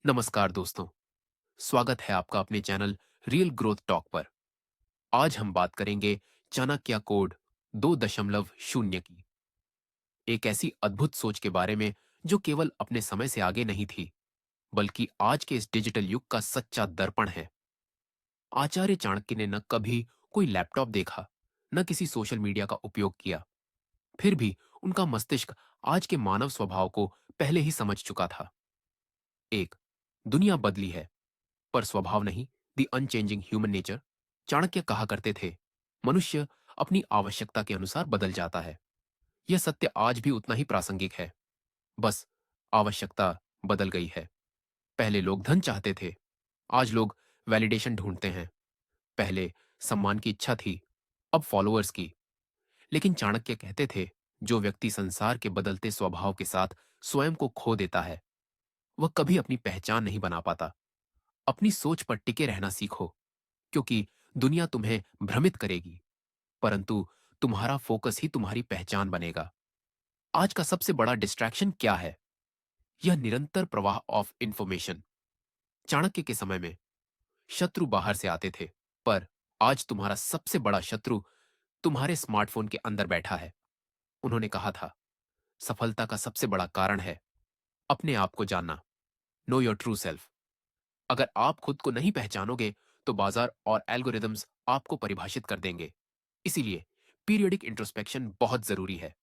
नमस्कार दोस्तों। स्वागत है आपका अपने चैनल रियल ग्रोथ टॉक पर। आज हम बात करेंगे चाणक्य कोड 2.0 की, एक ऐसी अद्भुत सोच के बारे में जो केवल अपने समय से आगे नहीं थी, बल्कि आज के इस डिजिटल युग का सच्चा दर्पण है। आचार्य चाणक्य ने न कभी कोई लैपटॉप देखा, न किसी सोशल मीडिया का उपयोग किया, फिर भी उनका मस्तिष्क आज के मानव स्वभाव को पहले ही समझ चुका था। एक, दुनिया बदली है पर स्वभाव नहीं, the unchanging human nature. Chanakya कहा करते थे, मनुष्य अपनी आवश्यकता के अनुसार बदल जाता है। यह सत्य आज भी उतना ही प्रासंगिक है, बस आवश्यकता बदल गई है। पहले लोग धन चाहते थे, आज लोग वैलिडेशन ढूंढते हैं। पहले सम्मान की इच्छा थी, अब फॉलोअर्स की। लेकिन चाणक्य कहते थे, जो व्यक्ति संसार के बदलते स्वभाव के साथ स्वयं को खो देता है, वह कभी अपनी पहचान नहीं बना पाता। अपनी सोच पर टिके रहना सीखो, क्योंकि दुनिया तुम्हें भ्रमित करेगी, परंतु तुम्हारा फोकस ही तुम्हारी पहचान बनेगा। आज का सबसे बड़ा डिस्ट्रैक्शन क्या है? यह निरंतर प्रवाह ऑफ इंफॉर्मेशन। चाणक्य के समय में शत्रु बाहर से आते थे, पर आज तुम्हारा सबसे बड़ा शत्रु तुम्हारे स्मार्टफोन के अंदर बैठा है। उन्होंने कहा था, सफलता का सबसे बड़ा कारण है अपने आप को जानना। Know your true self. अगर आप खुद को नहीं पहचानोगे, तो बाजार और एल्गोरिदम्स आपको परिभाषित कर देंगे। इसीलिए पीरियडिक इंट्रोस्पेक्शन बहुत जरूरी है।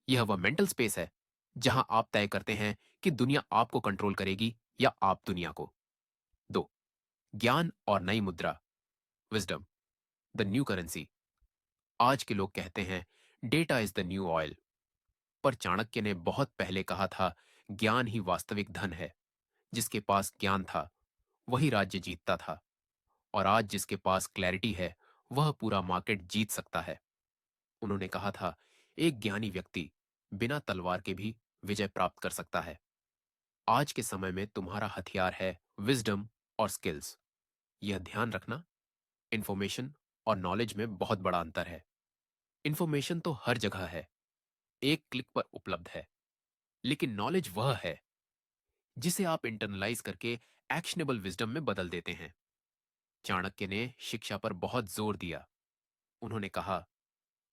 यह वह मेंटल स्पेस है जहां आप तय करते हैं कि दुनिया आपको कंट्रोल करेगी या आप दुनिया को। दो, ज्ञान और नई मुद्रा, विजडम, द न्यू करेंसी। आज के लोग कहते हैं, data is the new oil, पर चाणक्य ने बहुत पहले कहा था, ज्ञान ही वास्तविक धन है। जिसके पास ज्ञान था, वही राज्य जीतता था, और आज जिसके पास क्लैरिटी है, वह पूरा मार्केट जीत सकता है। उन्होंने कहा था, एक ज्ञानी व्यक्ति बिना तलवार के भी विजय प्राप्त कर सकता है। आज के समय में तुम्हारा हथियार है विजडम और स्किल्स। यह ध्यान रखना, इंफॉर्मेशन और नॉलेज में बहुत बड़ा अंतर है। इंफॉर्मेशन तो हर जगह है, एक क्लिक पर उपलब्ध है, लेकिन नॉलेज वह है जिसे आप इंटरनलाइज करके एक्शनेबल विजडम में बदल देते हैं। चाणक्य ने शिक्षा पर बहुत जोर दिया। उन्होंने कहा,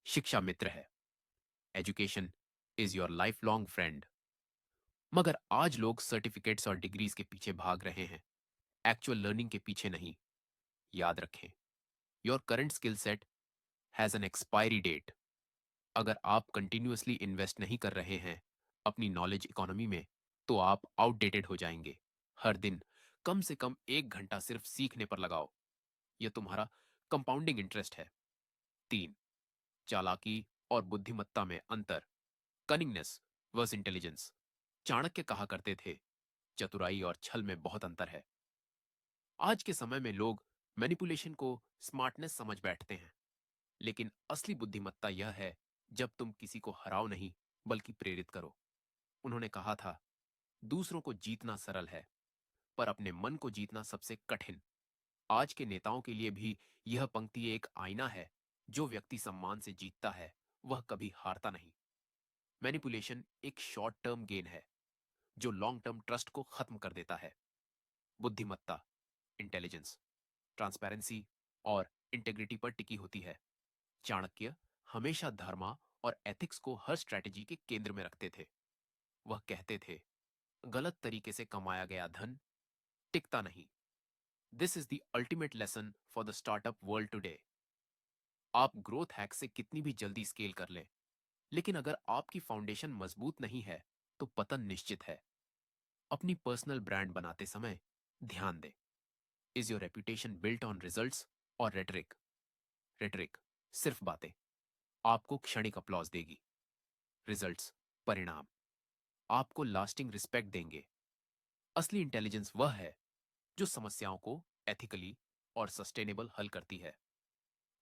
शिक्षा मित्र है, education is your life long friend. मगर आज लोग सर्टिफिकेट्स और डिग्रीज के पीछे भाग रहे हैं, एक्चुअल लर्निंग के पीछे नहीं। याद रखें, your current skill set has an expiry date. अगर आप कंटिन्यूअसली इन्वेस्ट नहीं कर रहे हैं अपनी नॉलेज इकोनॉमी में, तो आप आउटडेटेड हो जाएंगे। हर दिन कम से कम 1 घंटा सिर्फ सीखने पर लगाओ। यह तुम्हारा कंपाउंडिंग इंटरेस्ट है। 3, चालाकी और बुद्धिमत्ता में अंतर, कनिंगनेस वर्स इंटेलिजेंस। चाणक्य कहा करते थे, चतुराई और छल में बहुत अंतर है। आज के समय में लोग मैनिपुलेशन को स्मार्टनेस समझ बैठते हैं, लेकिन असली बुद्धिमत्ता यह है जब तुम किसी को हराओ नहीं, बल्कि प्रेरित करो। उन्होंने कहा था, दूसरों को जीतना सरल है, पर अपने मन को जीतना सबसे कठिन। आज के नेताओं के लिए भी यह पंक्ति एक आईना है। जो व्यक्ति सम्मान से जीतता है, वह कभी हारता नहीं। मैनिपुलेशन एक शॉर्ट टर्म गेन है, जो लॉन्ग टर्म ट्रस्ट को खत्म कर देता है। बुद्धिमत्ता, इंटेलिजेंस, ट्रांसपेरेंसी और इंटेग्रिटी पर टिकी होती है। चाणक्य हमेशा धर्मा और एथिक्स को हर स्ट्रेटेजी के केंद्र में रखते थे। वह कहते थे, गलत तरीके से कमाया गया धन टिकता नहीं। This is the ultimate lesson for the startup world today. आप ग्रोथ हैक से कितनी भी जल्दी स्केल कर लें, लेकिन अगर आपकी फाउंडेशन मजबूत नहीं है, तो पतन निश्चित है। अपनी पर्सनल ब्रांड बनाते समय ध्यान दें, is your reputation built on results और रेटरिक? रेटरिक सिर्फ बातें, आपको क्षणिक अपलॉज देगी। रिजल्ट्स, परिणाम, आपको लास्टिंग रिस्पेक्ट देंगे। असली इंटेलिजेंस वह है जो समस्याओं को एथिकली और सस्टेनेबल हल करती है।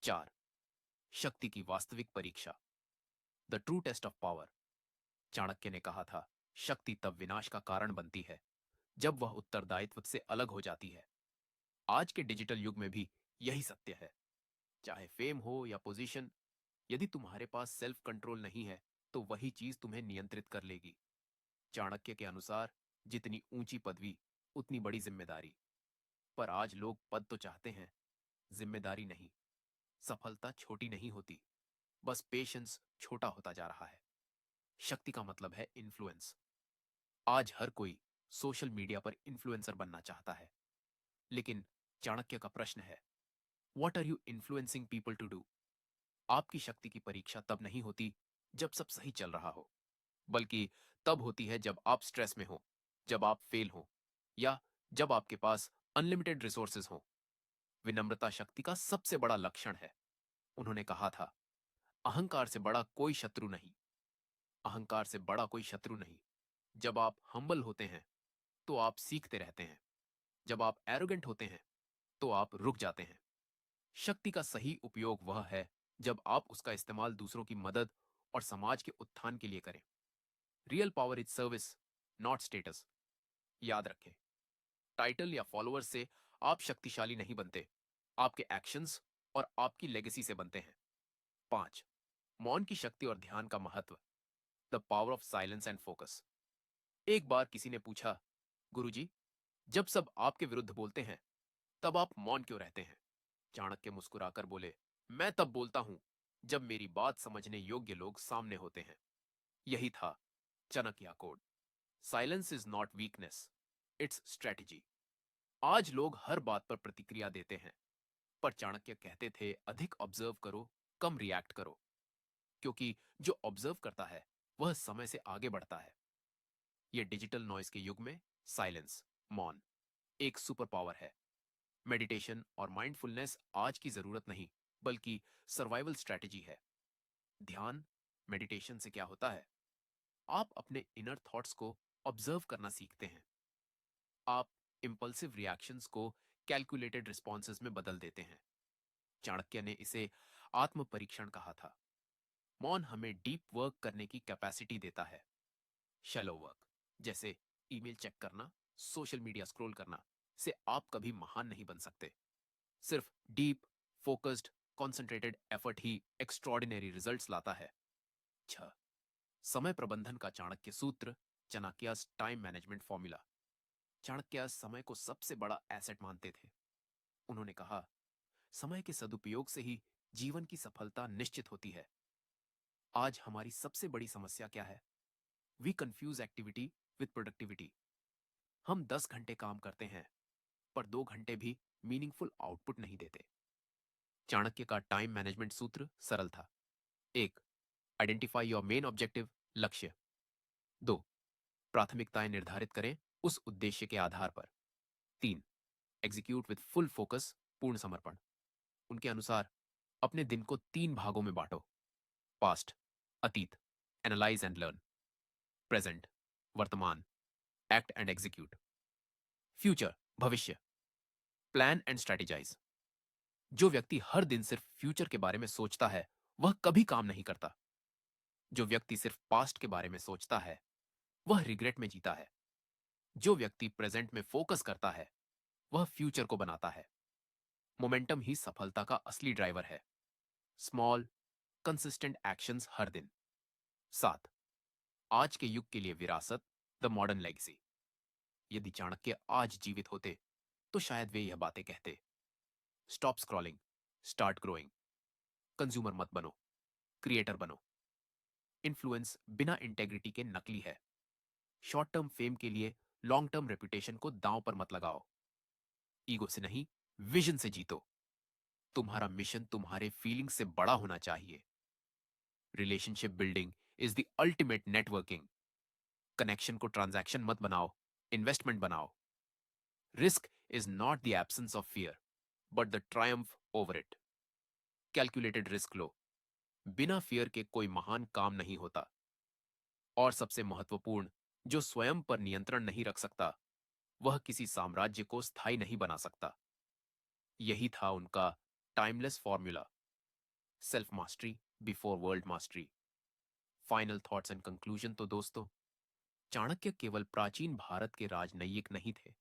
4, शक्ति की वास्तविक परीक्षा, the true test of power. Chanakya ने कहा था, शक्ति तब विनाश का कारण बनती है जब वह उत्तरदायित्व से अलग हो जाती है। आज के डिजिटल युग में भी यही सत्य है। चाहे फेम हो या पोजीशन, यदि तुम्हारे पास सेल्फ कंट्रोल नहीं है, तो वही चीज तुम्हें नियंत्रित कर लेगी। चाणक्य के अनुसार, जितनी ऊंची पदवी उतनी बड़ी जिम्मेदारी। पर आज लोग पद तो चाहते हैं, जिम्मेदारी नहीं। सफलता छोटी नहीं होती, बस पेशेंस छोटा होता जा रहा है। शक्ति का मतलब है इन्फ्लुएंस। आज हर कोई सोशल मीडिया पर इन्फ्लुएंसर बनना चाहता है। लेकिन चाणक्य का प्रश्न है, what are you influencing people to do? आपकी शक्ति की परीक्षा तब नहीं होती जब सब सही चल रहा हो, बल्कि तब होती है जब आप स्ट्रेस में हो, जब आप फेल हो, या जब आपके पास अनलिमिटेड रिसोर्सेज हो। विनम्रता शक्ति का सबसे बड़ा लक्षण है। उन्होंने कहा था, अहंकार से बड़ा कोई शत्रु नहीं। अहंकार से बड़ा कोई शत्रु नहीं। जब आप हम्बल होते हैं तो आप सीखते रहते हैं। जब आप एरोगेंट होते हैं तो आप रुक जाते हैं। शक्ति का सही उपयोग वह है जब आप उसका इस्तेमाल दूसरों की मदद और समाज के उत्थान के लिए करें। Real power is service, not status. याद रखें, टाइटल या फॉलोअर्स से आप शक्तिशाली नहीं बनते। आपके एक्शंस और आपकी लेगेसी से बनते हैं। 5, मौन की शक्ति और ध्यान का महत्व। The power of silence and focus. एक बार किसी ने पूछा, गुरुजी, जब सब आपके विरुद्ध बोलते हैं तब आप मौन क्यों रहते हैं? चाणक्य मुस्कुराकर बोले, मैं तब बोलता हूं जब मेरी बात समझने योग्य लोग सामने होते हैं। यही था Chanakya code. Silence is not weakness, it's strategy. आज लोग हर बात पर प्रतिक्रिया देते हैं, पर चाणक्य कहते थे, अधिक ऑब्जर्व करो, कम रिएक्ट करो। क्योंकि जो ऑब्जर्व करता है वह समय से आगे बढ़ता है। ये डिजिटल नॉइज के युग में साइलेंस, मौन, एक सुपर पावर है। मेडिटेशन और माइंडफुलनेस आज की जरूरत नहीं, बल्कि सर्वाइवल स्ट्रेटेजी है। ध्यान, मेडिटेशन से क्या होता है? आप अपने इनर थॉट्स को ऑब्जर्व करना सीखते हैं। आप इंपल्सिव रिएक्शंस को कैलकुलेटेड रिस्पॉन्सेज में बदल देते हैं। चाणक्य ने इसे आत्म परीक्षण कहा था। मौन हमें डीप वर्क करने की कैपेसिटी देता है। शैलो वर्क, जैसे ईमेल चेक करना, सोशल मीडिया स्क्रॉल करना, से आप कभी महान नहीं बन सकते। सिर्फ डीप, फोकस्ड, कॉन्सेंट्रेटेड एफर्ट ही एक्स्ट्रॉर्डिनरी रिजल्ट्स लाता है। 6, समय प्रबंधन का चाणक्य सूत्र, चाणक्य's टाइम मैनेजमेंट फॉर्मूला। चाणक्य समय को सबसे बड़ा एसेट मानते थे। उन्होंने कहा, समय के सदुपयोग से ही जीवन की सफलता निश्चित होती है। आज हमारी सबसे बड़ी समस्या क्या है? We confuse activity with productivity. हम 10 घंटे काम करते हैं, पर 2 घंटे भी मीनिंगफुल आउटपुट नहीं देते। चाणक्य का टाइम मैनेजमेंट सूत्र सरल था। 1, आइडेंटिफाई योर मेन ऑब्जेक्टिव, लक्ष्य। 2, प्राथमिकताएं निर्धारित करें उस उद्देश्य के आधार पर। 3, एग्जीक्यूट विद फुल फोकस, पूर्ण समर्पण। उनके अनुसार अपने दिन को 3 भागों में बांटो। पास्ट, अतीत, एनालाइज एंड लर्न। प्रेजेंट, वर्तमान, एक्ट एंड एग्जीक्यूट। फ्यूचर, भविष्य, प्लान एंड स्ट्रेटेजाइज। जो व्यक्ति हर दिन सिर्फ फ्यूचर के बारे में सोचता है वह कभी काम नहीं करता। जो व्यक्ति सिर्फ पास्ट के बारे में सोचता है वह रिग्रेट में जीता है। जो व्यक्ति प्रेजेंट में फोकस करता है वह फ्यूचर को बनाता है। मोमेंटम ही सफलता का असली ड्राइवर है। स्मॉल, कंसिस्टेंट एक्शंस हर दिन। 7, आज के युग के लिए विरासत, द मॉडर्न लेगेसी। यदि चाणक्य आज जीवित होते तो शायद वे यह बातें कहते, stop scrolling, start growing. Consumer मत बनो, क्रिएटर बनो। इन्फ्लुएंस बिना इंटेग्रिटी के नकली है। शॉर्ट टर्म फेम के लिए लॉन्ग टर्म रेपुटेशन को दांव पर मत लगाओ। ईगो से नहीं, विजन से जीतो। तुम्हारा मिशन तुम्हारे फीलिंग से बड़ा होना चाहिए। Relationship building is the ultimate networking. Connection को ट्रांजैक्शन मत बनाओ, इन्वेस्टमेंट बनाओ। Risk is not the absence of fear, but the triumph over it. Calculated risk लो। बिना फियर के कोई महान काम नहीं होता। और सबसे महत्वपूर्ण, जो स्वयं पर नियंत्रण नहीं रख सकता वह किसी साम्राज्य को स्थायी नहीं बना सकता। यही था उनका timeless formula. Self mastery before world mastery. Final thoughts and conclusion तो दोस्तों, चाणक्य केवल प्राचीन भारत के राजनयिक नहीं थे,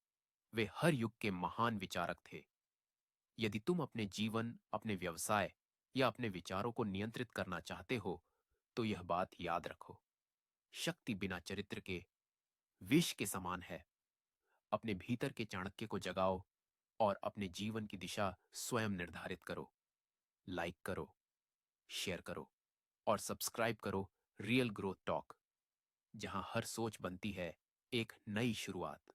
वे हर युग के महान विचारक थे। यदि तुम अपने जीवन, अपने व्यवसाय या अपने विचारों को नियंत्रित करना चाहते हो तो यह बात याद रखो, शक्ति बिना चरित्र के विष के समान है। अपने भीतर के चाणक्य को जगाओ और अपने जीवन की दिशा स्वयं निर्धारित करो। लाइक करो, शेयर करो और सब्सक्राइब करो रियल ग्रोथ टॉक, जहां हर सोच बनती है एक नई शुरुआत।